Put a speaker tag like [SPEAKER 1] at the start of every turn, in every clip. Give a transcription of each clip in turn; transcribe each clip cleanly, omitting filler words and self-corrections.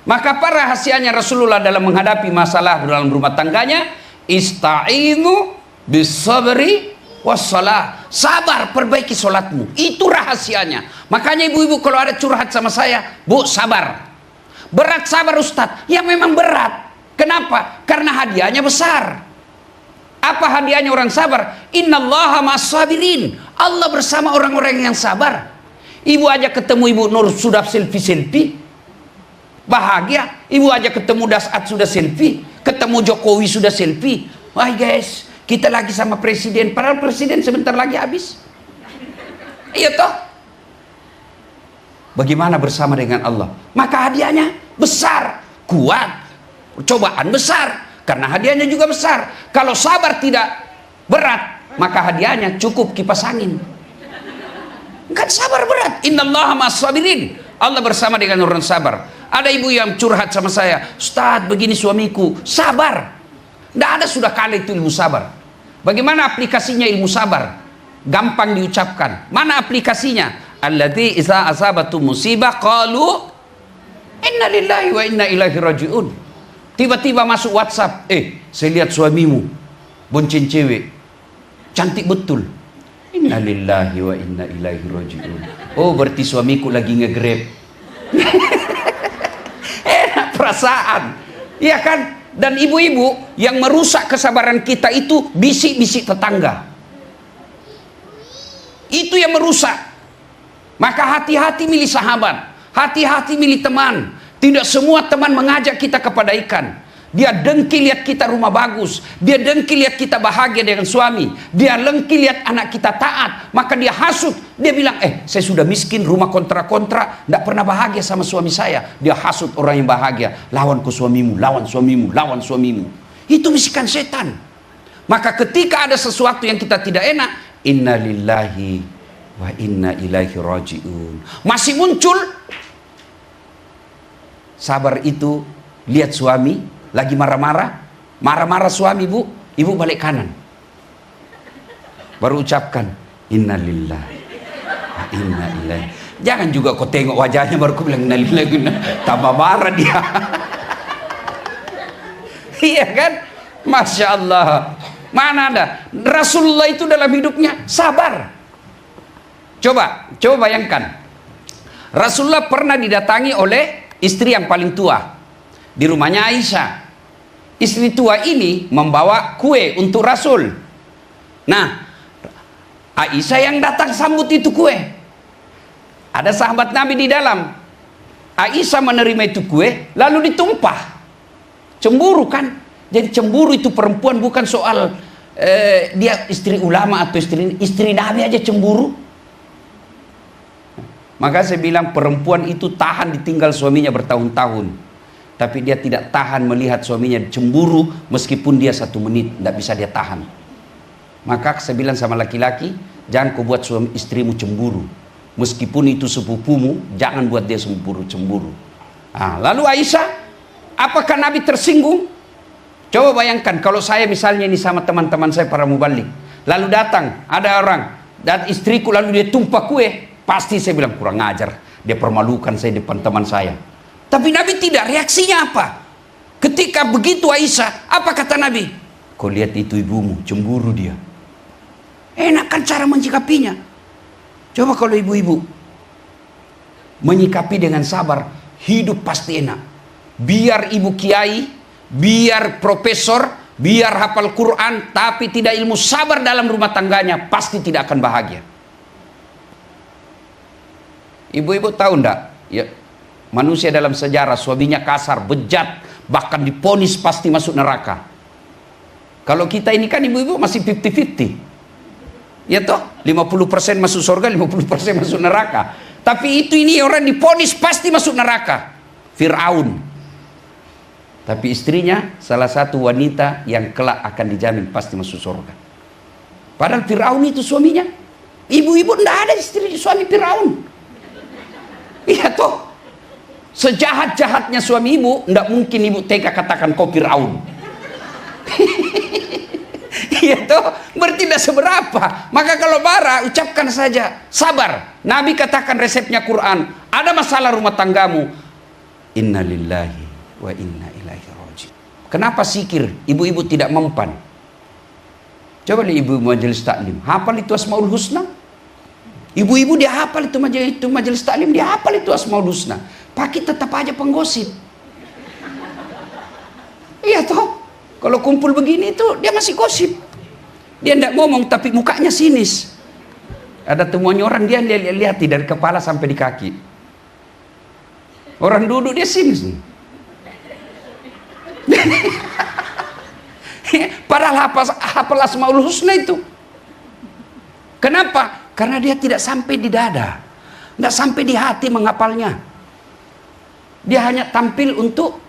[SPEAKER 1] Maka apa rahasianya Rasulullah dalam menghadapi masalah dalam rumah tangganya? Ista'inu bisabri wassalah. Sabar, perbaiki sholatmu. Itu rahasianya. Makanya ibu-ibu kalau ada curhat sama saya, Bu, sabar. Berat sabar Ustadz. Ya memang berat. Kenapa? Karena hadiahnya besar. Apa hadiahnya orang sabar? Innallaha ma'as-sabirin. Allah bersama orang-orang yang sabar. Ibu aja ketemu Ibu Nur sudah selfie-selfie, bahagia. Ibu aja ketemu Dasat sudah selfie, ketemu Jokowi sudah selfie. Wah guys, kita lagi sama presiden, padahal presiden sebentar lagi habis. Iya toh? Bagaimana bersama dengan Allah? Maka hadiahnya besar, kuat. Cobaan besar, karena hadiahnya juga besar. Kalau sabar tidak berat, maka hadiahnya cukup kipas angin. Kan sabar berat. Innallaha ma'as-sabirin. Allah bersama dengan orang sabar. Ada ibu yang curhat sama saya, Ustadz begini suamiku, sabar. Tidak ada sudah kali itu ilmu sabar. Bagaimana aplikasinya ilmu sabar? Gampang diucapkan. Mana aplikasinya? Alladzi idza asabatu musibah qalu inna lillahi wa inna ilaihi raji'un. Tiba-tiba masuk WhatsApp, saya lihat suamimu bonceng cewek, cantik betul. Inna lillahi wa inna ilaihi raji'un. Oh, berarti suamiku lagi nge-grab. Enak perasaan, iya kan? Dan ibu-ibu yang merusak kesabaran kita itu bisik-bisik tetangga. Itu yang merusak. Maka hati-hati milih sahabat, hati-hati milih teman. Tidak semua teman mengajak kita kepada ikan. Dia dengki lihat kita rumah bagus, dia dengki lihat kita bahagia dengan suami, dia dengki lihat anak kita taat, maka dia hasut. Dia bilang, saya sudah miskin, rumah kontra-kontra, tidak pernah bahagia sama suami saya. Dia hasut orang yang bahagia. Lawan ke suamimu, lawan suamimu, lawan suamimu. Itu bisikan setan. Maka ketika ada sesuatu yang kita tidak enak, inna lillahi wa inna ilaihi raji'un, masih muncul. Sabar itu, lihat suami lagi marah-marah suami, ibu balik kanan, baru ucapkan inna lillahi wa inna ilaihi. Jangan juga kau tengok wajahnya baru kau bilang inna lillahi, tambah marah dia. Iya kan? Masya Allah. Mana ada Rasulullah itu dalam hidupnya sabar. Coba bayangkan, Rasulullah pernah didatangi oleh istri yang paling tua di rumahnya Aisyah. Istri tua ini membawa kue untuk Rasul. Nah, Aisyah yang datang sambut itu kue. Ada sahabat Nabi di dalam. Aisyah menerima itu kue, lalu ditumpah. Cemburu kan? Jadi cemburu itu perempuan bukan soal dia istri ulama atau istri Nabi aja cemburu. Maka saya bilang perempuan itu tahan ditinggal suaminya bertahun-tahun, tapi dia tidak tahan melihat suaminya cemburu meskipun dia 1 menit, tidak bisa dia tahan. Maka saya bilang sama laki-laki, jangan kau buat suami istrimu cemburu, meskipun itu sepupumu, jangan buat dia cemburu. Lalu Aisyah, apakah Nabi tersinggung? Coba bayangkan kalau saya misalnya ini sama teman-teman saya para mubalik, lalu datang ada orang dan istriku lalu dia tumpah kue. Pasti saya bilang kurang ajar, dia permalukan saya depan teman saya. Tapi Nabi tidak, reaksinya apa? Ketika begitu Aisyah, apa kata Nabi? Kau lihat itu ibumu, cemburu dia. Enak kan cara menyikapinya? Coba kalau ibu-ibu menyikapi dengan sabar, hidup pasti enak. Biar ibu kiai, biar profesor, biar hafal Quran, tapi tidak ilmu sabar dalam rumah tangganya, pasti tidak akan bahagia. Ibu-ibu tahu enggak? Ya, manusia dalam sejarah suaminya kasar, bejat, bahkan diponis pasti masuk neraka. Kalau kita ini kan ibu-ibu masih 50-50. Ya toh, 50% masuk surga, 50% masuk neraka. Tapi ini orang diponis pasti masuk neraka. Fir'aun. Tapi istrinya salah satu wanita yang kelak akan dijamin pasti masuk surga. Padahal Fir'aun itu suaminya. Ibu-ibu enggak ada istri suami Fir'aun. Iya toh, sejahat-jahatnya suami ibu, tidak mungkin ibu tega katakan kau Fir'aun. Iya toh, berarti tidak seberapa. Maka kalau marah, ucapkan saja sabar. Nabi katakan resepnya Quran. Ada masalah rumah tanggamu, Inna lillahi wa inna ilaihi raji'un. Kenapa zikir ibu-ibu tidak mempan? Coba lihat ibu majelis taklim, hafal itu Asmaul Husna. Ibu-ibu dia hafal itu majelis taklim, dia hafal itu Asmaul Husna. Pakai tetap aja penggosip. Iya toh, kalau kumpul begini itu dia masih gosip. Dia tidak ngomong tapi mukanya sinis. Ada temuannya orang dia lihat dari kepala sampai di kaki. Orang duduk dia sinis. Padahal hafal Asmaul Husna itu. Kenapa? Karena dia tidak sampai di dada, tidak sampai di hati menghafalnya. Dia hanya tampil untuk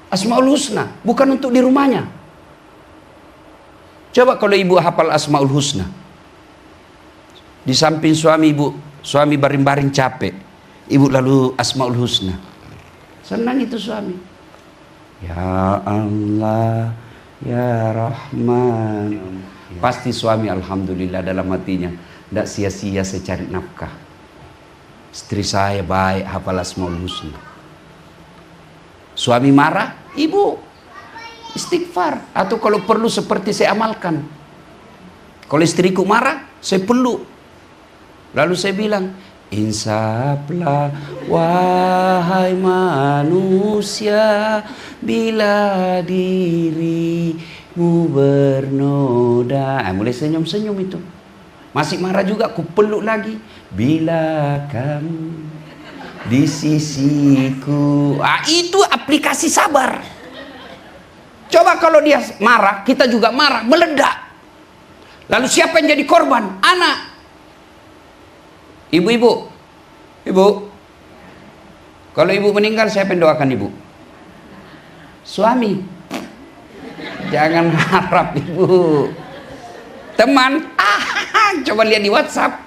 [SPEAKER 1] Asmaul Husna, bukan untuk di rumahnya. Coba kalau ibu hafal Asmaul Husna, di samping suami ibu, suami baring-baring capek, ibu lalu Asmaul Husna, senang itu suami. Ya Allah, ya Rahman. Pasti suami alhamdulillah dalam hatinya, tidak sia-sia saya cari nafkah. Istri saya baik, hafal Asmaul Husna. Suami marah, ibu istighfar. Atau kalau perlu seperti saya amalkan. Kalau istriku marah, saya peluk. Lalu saya bilang, insaflah wahai manusia, bila dirimu bernoda. Mulai senyum-senyum itu. Masih marah juga, aku peluk lagi. Bila kamu di sisiku. Itu aplikasi sabar. Coba kalau dia marah, kita juga marah, meledak. Lalu siapa yang jadi korban? Anak. Ibu-ibu, ibu, kalau ibu meninggal siapa yang doakan ibu? Suami. Jangan harap ibu. Teman, coba lihat di WhatsApp.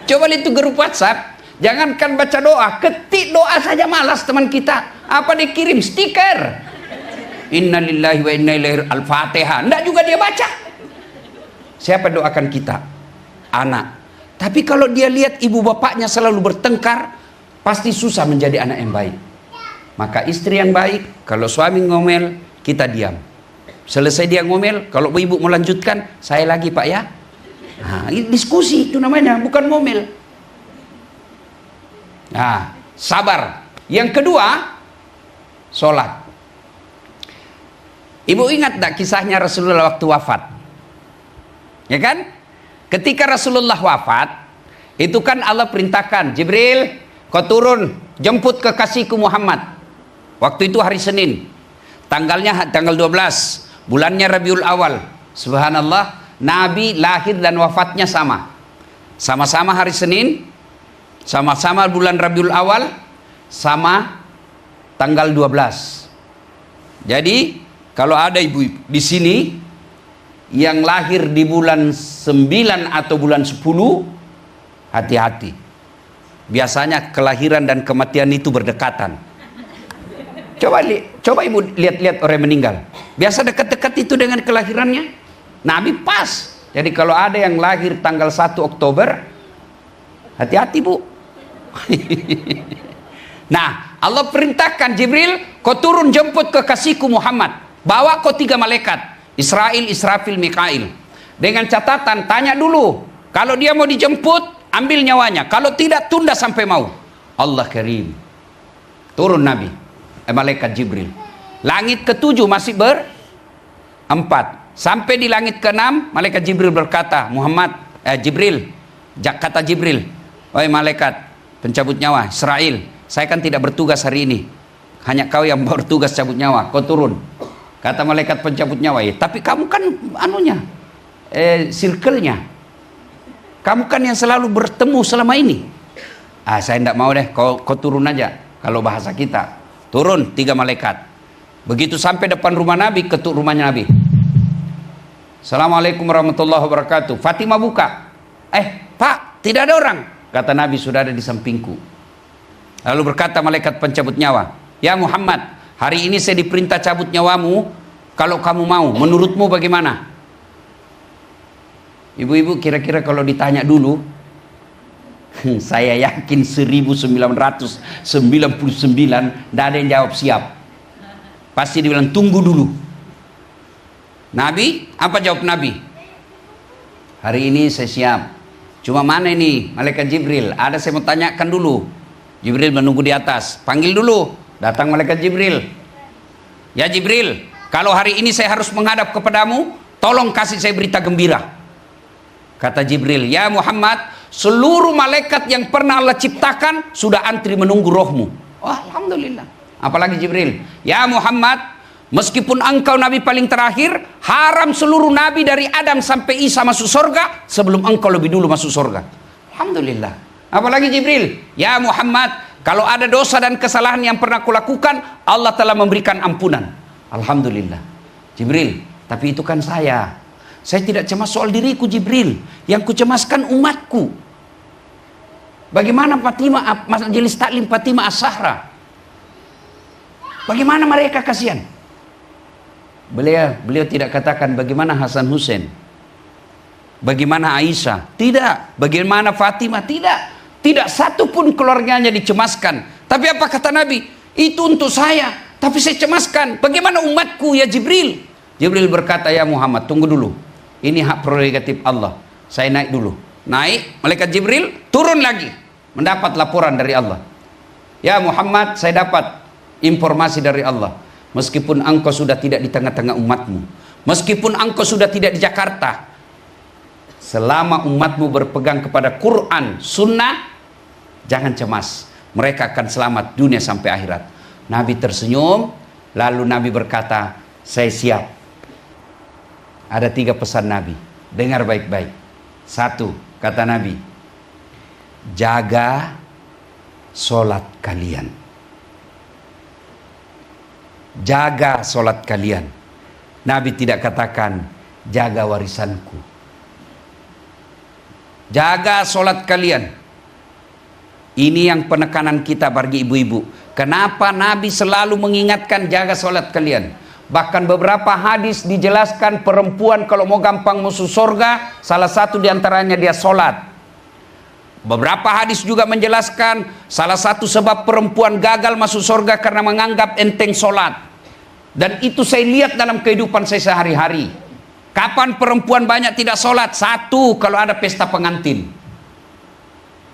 [SPEAKER 1] Coba lihat itu grup WhatsApp. Jangankan baca doa, ketik doa saja malas teman kita. Apa dikirim stiker? Innalillahi wa inna ilaihi Al-Fatihah. Enggak juga dia baca. Siapa doakan kita? Anak. Tapi kalau dia lihat ibu bapaknya selalu bertengkar, pasti susah menjadi anak yang baik. Maka istri yang baik, kalau suami ngomel, kita diam. Selesai dia ngomel, kalau ibu mau lanjutkan, saya lagi pak ya. Nah, ini diskusi itu namanya, bukan ngomel. Nah, sabar. Yang kedua, sholat. Ibu ingat tak kisahnya Rasulullah waktu wafat? Ya kan? Ketika Rasulullah wafat, itu kan Allah perintahkan, Jibril, kau turun, jemput kekasihku Muhammad. Waktu itu hari Senin. Tanggalnya tanggal 12, bulannya Rabiul Awal. Subhanallah, Nabi lahir dan wafatnya sama. Sama-sama hari Senin, sama-sama bulan Rabiul Awal, sama tanggal 12. Jadi, kalau ada ibu di sini yang lahir di bulan 9 atau bulan 10, hati-hati. Biasanya kelahiran dan kematian itu berdekatan. Coba ibu lihat-lihat orang meninggal. Biasa dekat-dekat itu dengan kelahirannya. Nabi pas. Jadi kalau ada yang lahir tanggal 1 Oktober, hati-hati bu. Nah, Allah perintahkan Jibril, kau turun jemput kekasihku Muhammad. Bawa kau 3 malaikat, Israil, Israfil, Mikail. Dengan catatan, tanya dulu. Kalau dia mau dijemput, ambil nyawanya. Kalau tidak, tunda sampai mau. Allah Karim. Turun Nabi, malaikat Jibril. Langit ke-7 masih ber-4. Sampai di langit ke-6, malaikat Jibril berkata, Jibril, kata Jibril, wahai malaikat pencabut nyawa, Israil, saya kan tidak bertugas hari ini. Hanya kau yang bertugas cabut nyawa, kau turun. Kata malaikat pencabut nyawa, tapi kamu kan circle-nya. Kamu kan yang selalu bertemu selama ini. Saya tidak mau deh, kau turun aja. Kalau bahasa kita, turun 3 malaikat. Begitu sampai depan rumah Nabi, ketuk rumahnya Nabi. Assalamualaikum warahmatullahi wabarakatuh. Fatimah buka. Pak, tidak ada orang. Kata Nabi, sudah ada di sampingku. Lalu berkata malaikat pencabut nyawa, ya Muhammad, hari ini saya diperintah cabut nyawamu. Kalau kamu mau, menurutmu bagaimana? Ibu-ibu kira-kira kalau ditanya dulu, Saya yakin 1999 tidak ada yang jawab siap. Pasti dibilang tunggu dulu. Nabi, apa jawab Nabi? Hari ini saya siap. Cuma mana ini malaikat Jibril? Ada saya mau tanyakan dulu. Jibril menunggu di atas. Panggil dulu. Datang malaikat Jibril. Ya Jibril, kalau hari ini saya harus menghadap kepadamu, tolong kasih saya berita gembira. Kata Jibril, ya Muhammad, seluruh malaikat yang pernah Allah ciptakan sudah antri menunggu rohmu. Oh, alhamdulillah. Apalagi Jibril, ya Muhammad, meskipun engkau nabi paling terakhir, haram seluruh nabi dari Adam sampai Isa masuk surga sebelum engkau lebih dulu masuk surga. Alhamdulillah. Apalagi Jibril, ya Muhammad, kalau ada dosa dan kesalahan yang pernah kulakukan, Allah telah memberikan ampunan. Alhamdulillah. Jibril, tapi itu kan saya tidak cemas soal diriku Jibril, yang kucemaskan umatku. Bagaimana Fatimah, majelis taklim Fatimah As-Zahra? Bagaimana mereka kasihan? Beliau tidak katakan bagaimana Hasan Hussein, bagaimana Aisyah, tidak. Bagaimana Fatimah, tidak. Tidak satu pun keluarganya dicemaskan. Tapi apa kata Nabi? Itu untuk saya, tapi saya cemaskan. Bagaimana umatku ya Jibril? Jibril berkata, ya Muhammad, tunggu dulu. Ini hak prerogatif Allah. Saya naik dulu. Naik, malaikat Jibril turun lagi, mendapat laporan dari Allah. Ya Muhammad, saya dapat informasi dari Allah. Meskipun engkau sudah tidak di tengah-tengah umatmu, meskipun engkau sudah tidak di Jakarta, selama umatmu berpegang kepada Quran, Sunnah, jangan cemas. Mereka akan selamat dunia sampai akhirat. Nabi tersenyum, lalu Nabi berkata, saya siap. Ada 3 pesan Nabi. Dengar baik-baik. 1, kata Nabi, jaga solat kalian. Jaga solat kalian. Nabi tidak katakan jaga warisanku. Jaga solat kalian. Ini yang penekanan kita bagi ibu-ibu. Kenapa Nabi selalu mengingatkan jaga solat kalian? Bahkan beberapa hadis dijelaskan perempuan kalau mau gampang masuk surga, salah satu diantaranya dia solat. Beberapa hadis juga menjelaskan salah satu sebab perempuan gagal masuk surga karena menganggap enteng solat. Dan itu saya lihat dalam kehidupan saya sehari-hari. Kapan perempuan banyak tidak solat? 1, kalau ada pesta pengantin.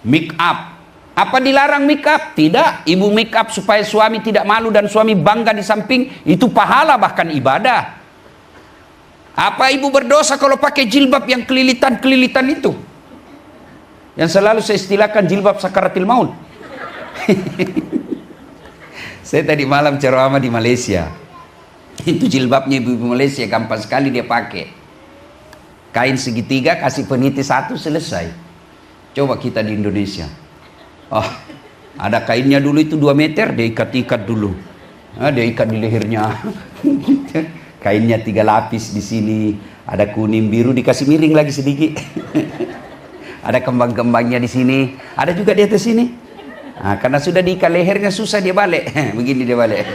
[SPEAKER 1] Make up. Apa dilarang make up? Tidak. Ibu make up supaya suami tidak malu dan suami bangga di samping. Itu pahala, bahkan ibadah. Apa ibu berdosa kalau pakai jilbab yang kelilitan-kelilitan itu? Yang selalu saya istilahkan jilbab sakaratil maut. Saya tadi malam ceramah di Malaysia. Itu jilbabnya ibu-ibu Malaysia, gampang sekali dia pakai. Kain segitiga, kasih peniti 1, selesai. Coba kita di Indonesia. Oh, ada kainnya dulu itu 2 meter, dia ikat-ikat dulu. Dia ikat di lehernya. Kainnya 3 lapis di sini. Ada kuning, biru, dikasih miring lagi sedikit. Ada kembang-kembangnya di sini. Ada juga di atas sini. Nah, karena sudah diikat lehernya susah dia balik. Begini dia balik.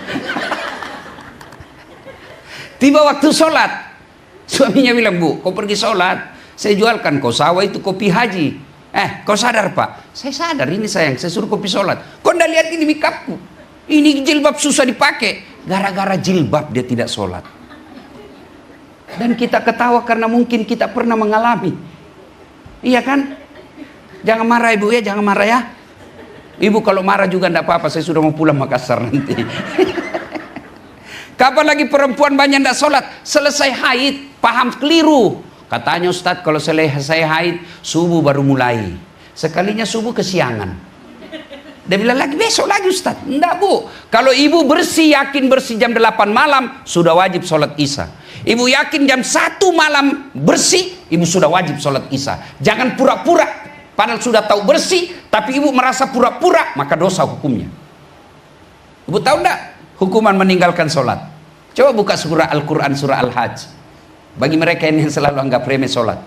[SPEAKER 1] Tiba waktu sholat, suaminya bilang, Bu, kau pergi sholat, saya jualkan kau sawah itu kopi haji. Kau sadar Pak? Saya sadar, ini sayang, saya suruh kopi sholat. Kau ndak lihat ini mikapku? Ini jilbab susah dipakai. Gara-gara jilbab dia tidak sholat. Dan kita ketawa karena mungkin kita pernah mengalami. Iya kan? Jangan marah ibu ya, jangan marah ya. Ibu kalau marah juga ndak apa-apa, saya sudah mau pulang Makassar nanti. Kapan lagi perempuan banyak ndak sholat? Selesai haid, paham keliru. Katanya Ustadz, kalau selesai haid, subuh baru mulai. Sekalinya subuh kesiangan. Dia bilang lagi, besok lagi Ustadz. Enggak Bu, kalau ibu bersih, yakin bersih jam 8 malam, sudah wajib sholat isya. Ibu yakin jam 1 malam bersih, ibu sudah wajib sholat isya. Jangan pura-pura, padahal sudah tahu bersih, tapi ibu merasa pura-pura, maka dosa hukumnya. Ibu tahu enggak hukuman meninggalkan sholat? Coba buka surah Al-Quran, surah Al-Hajj. Bagi mereka yang selalu anggap remeh sholat,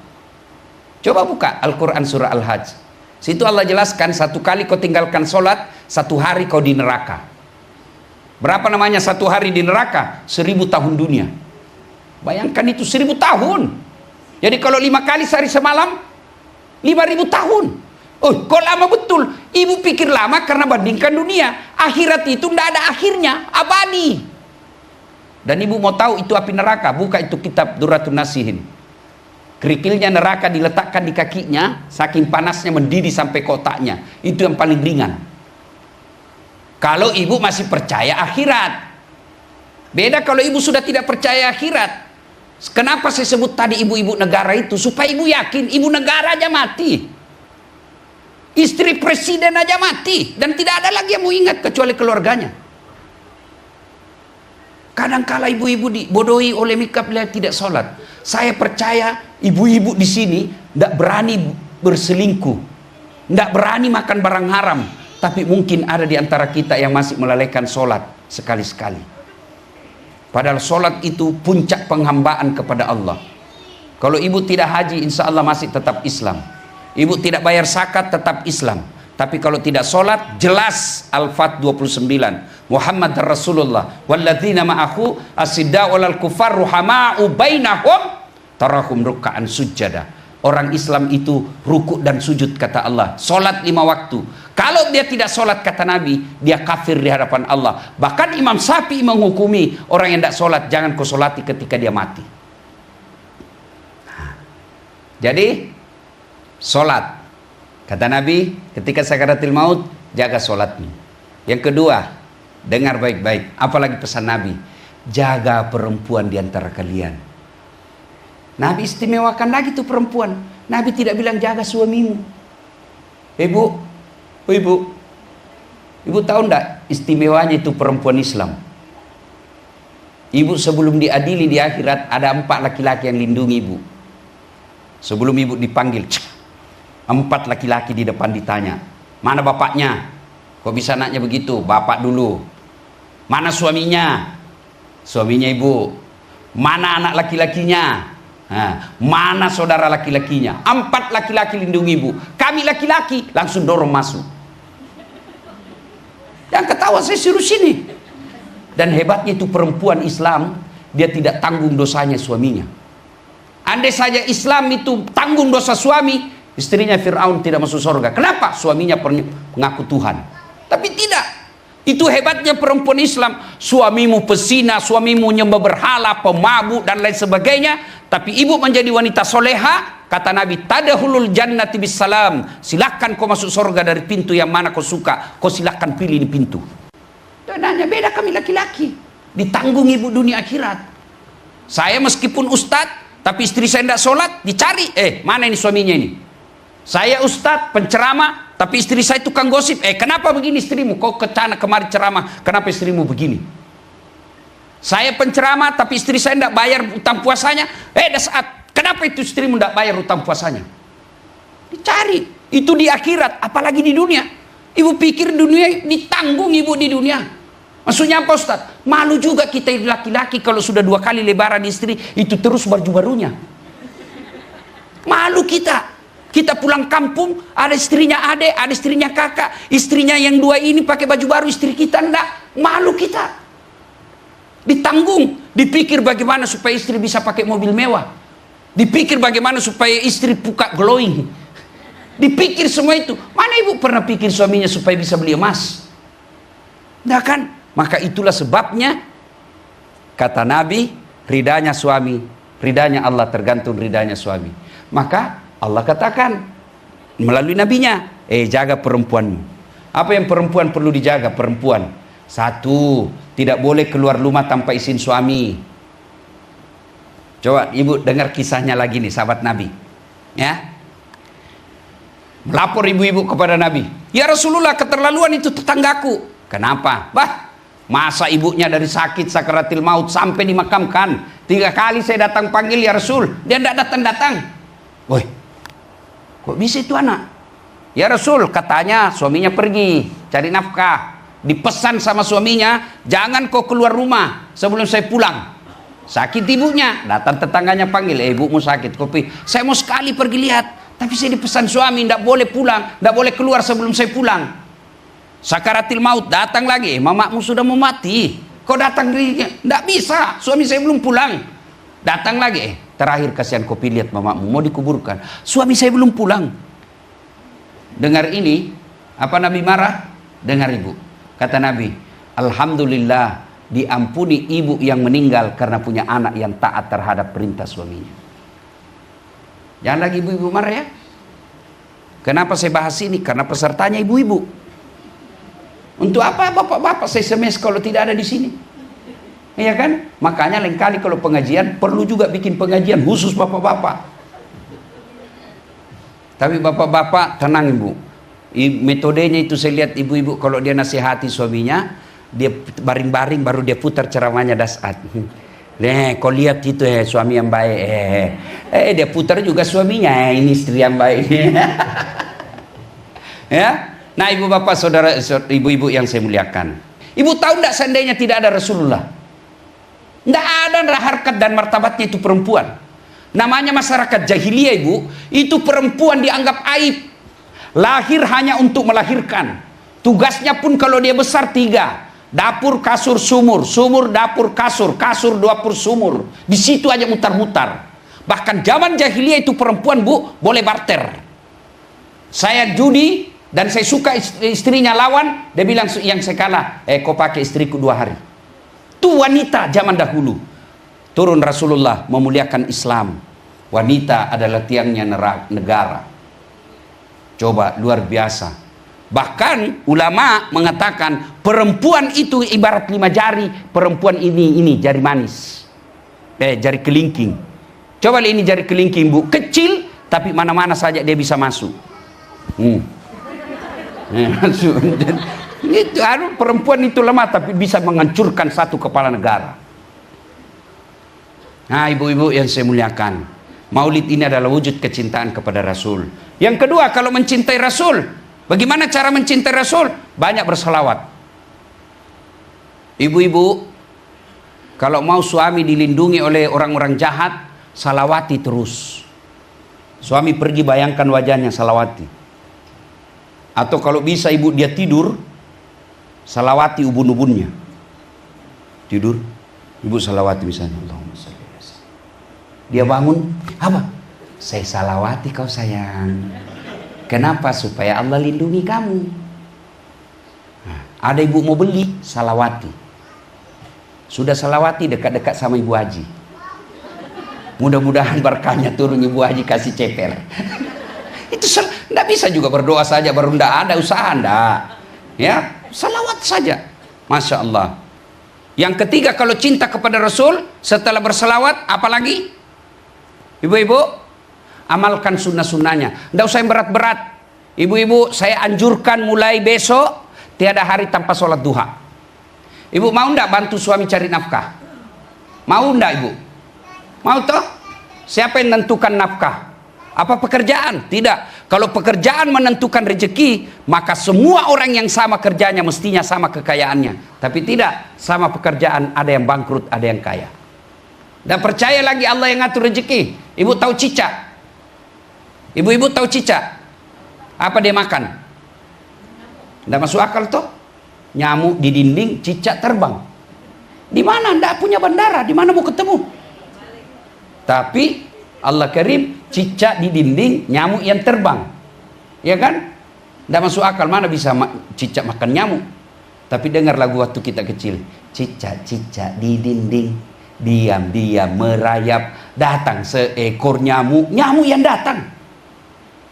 [SPEAKER 1] coba buka Al-Quran surah Al-Hajj. Situ Allah jelaskan, 1 kali kau tinggalkan sholat, 1 hari kau di neraka. Berapa namanya 1 hari di neraka? 1000 tahun dunia. Bayangkan itu 1000 tahun. Jadi kalau 5 kali sehari semalam, 5000 tahun. Oh, kok lama betul? Ibu pikir lama karena bandingkan dunia. Akhirat itu tidak ada akhirnya, abadi. Dan ibu mau tahu itu api neraka, buka itu kitab Durratun Nasihin. Kerikilnya neraka diletakkan di kakinya, saking panasnya mendidih sampai kotaknya. Itu yang paling ringan. Kalau ibu masih percaya akhirat. Beda kalau ibu sudah tidak percaya akhirat. Kenapa saya sebut tadi ibu-ibu negara itu? Supaya ibu yakin ibu negara aja mati. Istri presiden aja mati. Dan tidak ada lagi yang mau ingat kecuali keluarganya. Kadangkala ibu-ibu dibodohi oleh mikap tidak sholat. Saya percaya ibu-ibu di sini tidak berani berselingkuh. Tidak berani makan barang haram. Tapi mungkin ada di antara kita yang masih melalaikan sholat sekali-sekali. Padahal sholat itu puncak penghambaan kepada Allah. Kalau ibu tidak haji, insya Allah masih tetap Islam. Ibu tidak bayar zakat, tetap Islam. Tapi kalau tidak sholat, jelas Al-Fat 29. Muhammad Rasulullah. Walladzina ma'ahu asidda'u 'alal kuffar ruhama'u bainahum tarahum ruk'an sujada. Orang Islam itu rukuk dan sujud, kata Allah. Sholat 5 waktu. Kalau dia tidak sholat, kata Nabi, dia kafir di hadapan Allah. Bahkan Imam Syafi'i menghukumi orang yang tidak sholat, jangan kau sholati ketika dia mati. Jadi sholat, kata Nabi, ketika sakaratil maut, jaga sholatmu. Yang kedua, dengar baik-baik, apalagi pesan Nabi, jaga perempuan di antara kalian. Nabi istimewakan lagi tuh perempuan. Nabi tidak bilang jaga suamimu. Ibu tahu enggak istimewanya itu perempuan Islam? Ibu sebelum diadili di akhirat, ada 4 laki-laki yang lindungi ibu. Sebelum ibu dipanggil, 4 laki-laki di depan ditanya, mana bapaknya? Kok bisa anaknya begitu? Bapak dulu. Mana suaminya? Suaminya ibu. Mana anak laki-lakinya? Mana saudara laki-lakinya? 4 laki-laki lindungi ibu. Kami laki-laki langsung dorong masuk. Yang ketawa saya suruh sini. Dan hebatnya itu perempuan Islam, dia tidak tanggung dosanya suaminya. Andai saja Islam itu tanggung dosa suami, istrinya Fir'aun tidak masuk surga. Kenapa? Suaminya mengaku Tuhan. Tapi tidak. Itu hebatnya perempuan Islam. Suamimu pesina, suamimu nyembah berhala, pemabuk dan lain sebagainya. Tapi ibu menjadi wanita soleha. Kata Nabi, tadahulul jannati bisalam. Silahkan kau masuk surga dari pintu yang mana kau suka. Kau silahkan pilih di pintu. Dan hanya beda kami laki-laki. Ditanggung ibu dunia akhirat. Saya meskipun ustadz, tapi istri saya tidak sholat, dicari. Mana ini suaminya ini? Saya ustadz, penceramah, tapi istri saya tukang gosip. Kenapa begini istrimu? Kau kemari ceramah, kenapa istrimu begini? Saya penceramah, tapi istri saya tidak bayar utang puasanya. Kenapa itu istrimu tidak bayar utang puasanya? Dicari. Itu di akhirat, apalagi di dunia. Ibu pikir dunia ditanggung ibu di dunia. Maksudnya apa Ustaz? Malu juga kita laki-laki kalau sudah 2 kali lebaran istri itu terus baju barunya. Malu kita. Kita pulang kampung, ada istrinya adek, ada istrinya kakak. Istrinya yang 2 ini pakai baju baru, istri kita enggak. Malu kita. Ditanggung. Dipikir bagaimana supaya istri bisa pakai mobil mewah. Dipikir bagaimana supaya istri buka glowing. Dipikir semua itu. Mana ibu pernah pikir suaminya supaya bisa beli emas? Enggak kan? Maka itulah sebabnya kata Nabi, ridanya suami, ridanya Allah tergantung ridanya suami. Maka Allah katakan melalui nabinya, jaga perempuanmu. Apa yang perempuan perlu dijaga? Perempuan, 1, tidak boleh keluar rumah tanpa izin suami. Coba ibu dengar kisahnya lagi nih, sahabat Nabi. Ya. Melapor ibu-ibu kepada Nabi. Ya Rasulullah, keterlaluan itu tetanggaku. Kenapa? Masa ibunya dari sakit sakaratil maut sampai dimakamkan. 3 kali saya datang panggil ya Rasul, dia tidak datang-datang. Woi, kok bisa itu anak? Ya Rasul, katanya suaminya pergi cari nafkah. Dipesan sama suaminya, jangan kau keluar rumah sebelum saya pulang. Sakit ibunya, datang tetangganya panggil, ibumu sakit, kopi. Saya mau sekali pergi lihat, tapi saya dipesan suami, tidak boleh pulang, tidak boleh keluar sebelum saya pulang. Sakaratil maut, datang lagi, mamamu sudah mau mati. Kau datang dirinya, tidak bisa, suami saya belum pulang. Datang lagi, terakhir kasihan kopi lihat mamamu mau dikuburkan. Suami saya belum pulang. dengar ini, apa Nabi marah? Dengar ibu. Kata Nabi, alhamdulillah diampuni ibu yang meninggal karena punya anak yang taat terhadap perintah suaminya. Jangan lagi ibu-ibu marah ya. Kenapa saya bahas ini? Karena pesertanya ibu-ibu. Untuk apa bapak-bapak saya SMS kalau tidak ada di sini? Iya kan? Makanya lain kali kalau pengajian perlu juga bikin pengajian khusus bapak-bapak. Tapi bapak-bapak tenang ibu. Metodenya itu saya lihat ibu-ibu kalau dia nasihati suaminya, dia baring-baring baru dia putar ceramahnya dasar. Kau lihat itu suami yang baik. Dia putar juga suaminya, ini istri yang baik. Ya. Nah ibu bapak saudara ibu-ibu yang saya muliakan, ibu tahu tidak seandainya tidak ada Rasulullah, tidak ada harkat dan martabatnya itu perempuan. Namanya masyarakat jahiliyah ibu, itu perempuan dianggap aib. Lahir hanya untuk melahirkan. Tugasnya pun kalau dia besar 3. Dapur, kasur, sumur. Sumur, dapur, kasur. Kasur, dapur, sumur. Di situ aja mutar-mutar. Bahkan zaman jahiliyah itu perempuan bu, boleh barter. Saya judi dan saya suka istrinya lawan. Dia bilang yang saya kalah, kau pakai istriku 2 hari. Itu wanita zaman dahulu. Turun Rasulullah memuliakan Islam. Wanita adalah tiangnya negara. Coba luar biasa. Bahkan ulama mengatakan perempuan itu ibarat 5 jari. Perempuan ini jari manis, jari kelingking. Coba lihat ini jari kelingking bu, kecil tapi mana-mana saja dia bisa masuk. Masuk. Itu perempuan itu lemah tapi bisa menghancurkan satu kepala negara. Nah ibu-ibu yang saya muliakan, Maulid ini adalah wujud kecintaan kepada Rasul. Yang kedua, kalau mencintai Rasul, bagaimana cara mencintai Rasul? Banyak berselawat. Ibu-ibu, kalau mau suami dilindungi oleh orang-orang jahat, salawati terus. Suami pergi bayangkan wajahnya, salawati. Atau kalau bisa ibu dia tidur, salawati ubun-ubunnya. Tidur, ibu salawati misalnya, Allahumma shalli. Dia bangun, apa? Saya salawati kau sayang. Kenapa? Supaya Allah lindungi kamu. Nah, ada ibu mau beli, salawati. Sudah salawati dekat-dekat sama ibu haji. Mudah-mudahan berkahnya turun, ibu haji kasih ceper. Itu tidak bisa juga berdoa saja baru tidak ada usaha ndak. Ya, salawat saja. Masya Allah. Yang ketiga, kalau cinta kepada Rasul setelah berselawat, apalagi? Ibu-ibu, amalkan sunnah-sunnahnya. Tidak usah yang berat-berat. Ibu-ibu, saya anjurkan mulai besok tiada hari tanpa sholat duha. Ibu mau tidak bantu suami cari nafkah? Mau tidak ibu? Mau toh? Siapa yang menentukan nafkah? Apa pekerjaan? Tidak. Kalau pekerjaan menentukan rezeki, maka semua orang yang sama kerjanya mestinya sama kekayaannya. Tapi tidak, sama pekerjaan ada yang bangkrut, ada yang kaya. Dan percaya lagi Allah yang ngatur rezeki. Ibu tahu cicak? Ibu-ibu tahu cicak? Apa dia makan? Tidak masuk akal toh? Nyamuk di dinding, cicak terbang. Di mana? Tidak punya bandara. Di mana mau ketemu? Tapi Allah Karim, cicak di dinding, nyamuk yang terbang. Ya kan? Tidak masuk akal, mana bisa cicak makan nyamuk. Tapi dengar lagu waktu kita kecil. Cicak-cicak di dinding, diam-diam merayap, datang seekor nyamuk. Nyamuk yang datang.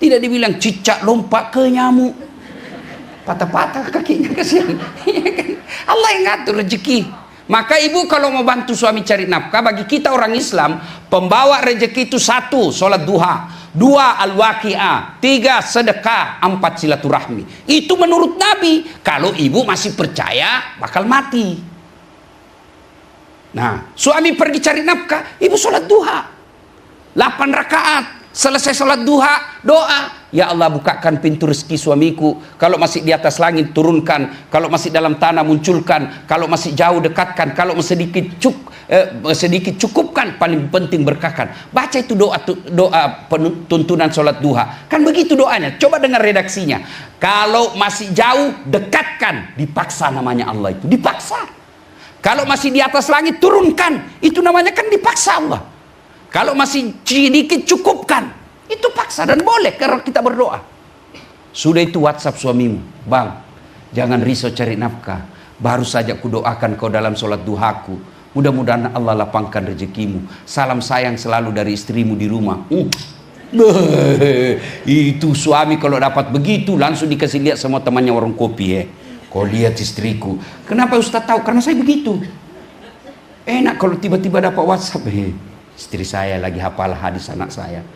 [SPEAKER 1] Tidak dibilang cicak lompat ke nyamuk, patah-patah kakinya, kasihan. Allah yang ngatur rezeki. Maka ibu kalau mau bantu suami cari nafkah, bagi kita orang Islam, pembawa rezeki itu 1, sholat duha, 2, al-waqi'ah, 3, sedekah, 4, silaturahmi. Itu menurut Nabi. Kalau ibu masih percaya bakal mati. Nah, suami pergi cari nafkah, ibu sholat duha 8 rakaat. Selesai sholat duha, doa, ya Allah bukakan pintu rezeki suamiku. Kalau masih di atas langit turunkan, kalau masih dalam tanah munculkan, kalau masih jauh dekatkan, kalau sedikit cukupkan, paling penting berkahkan. Baca itu doa tuntunan sholat duha. Kan begitu doanya. Coba dengar redaksinya. Kalau masih jauh dekatkan, dipaksa namanya Allah itu, dipaksa. Kalau masih di atas langit turunkan, itu namanya kan dipaksa Allah. Kalau masih sedikit cukupkan, itu paksa dan boleh karena kita berdoa. Sudah itu WhatsApp suamimu, bang, jangan risau cari nafkah. Baru saja kudoakan kau dalam sholat duhaku. Mudah-mudahan Allah lapangkan rezekimu. Salam sayang selalu dari istrimu di rumah. Itu suami kalau dapat begitu langsung dikasih lihat sama temannya warung kopi. Kau lihat istriku. Kenapa Ustaz tahu? Karena saya begitu. Enak kalau tiba-tiba dapat WhatsApp. Istri saya lagi hafal hadis anak saya.